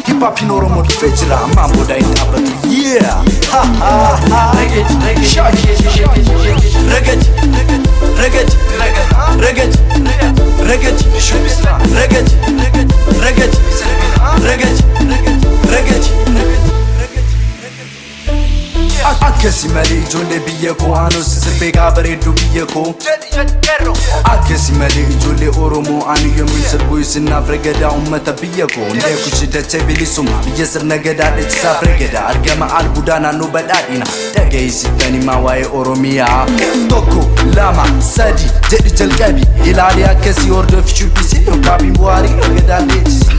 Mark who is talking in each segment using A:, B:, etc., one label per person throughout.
A: Hip hop in Oromo Fejra, Mambo da Indabatu, yeah. Ha ha ha. Reggae, Akesi mali jole biyeko anos sirpega baredu biyeko Akesi mali jole Oromo anu yemil boysina fregeda ummata biyeko Ndekushi dechebilisum biyesir negeda dechsa fregeda argama al budana no badadina Dageysi tani mawaye Oromia Toko lama sadi jadi jalgabi ilali akesi ordo fichu bisi yo kabi buari negeda lechisi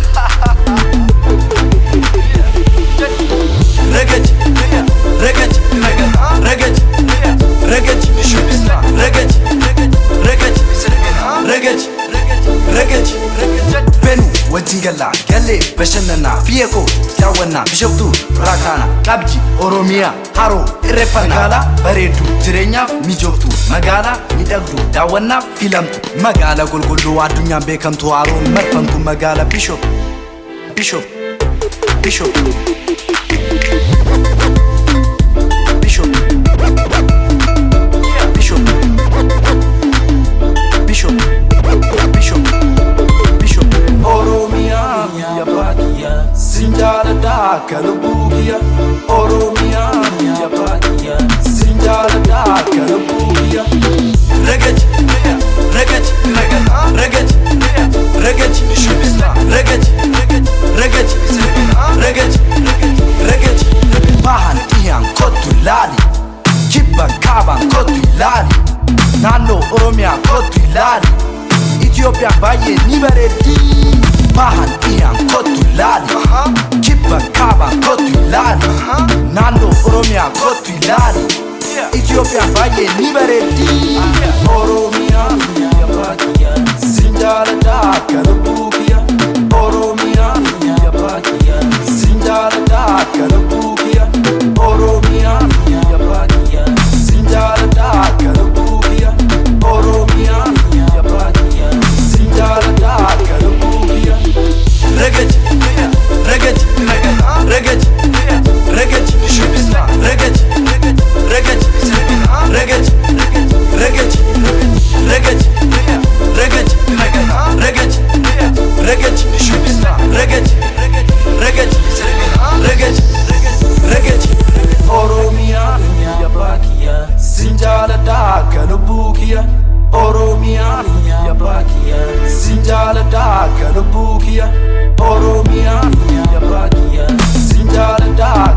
A: Benu wajingala gale bashanana biyeko yawana bishoptu rakana kabji Oromia haro irrefana baredu jirenya mijoptu magala midagdu dawana filamtu magala golgollo adunya bekamtu haro marfantu magala bishop Oromia ya bakia sinjala da kalabugia Oromia ya bakia sinjala da kalabugia Reggae Bahan iyan kotu lali Kibban kaban kotu lali Nano Oromia kotu lali Ethiopia baye nibaredi Bahan iyan kotu lali Kibban kaban kotu lali Nano Oromia kotu lali Ethiopia baye nibaredi Oromia ya bakia sinjala da kalabugia Oromia ya bakia sinjala da kalabugia Oromia ya bakia sinjala da kalabugia Oromia ya bakia sinjala da kalabugia Oromia ya bakia sinjala da kalabugia Oromia ya bakia sinjala da kalabugia Oromia ya bakia sinjala da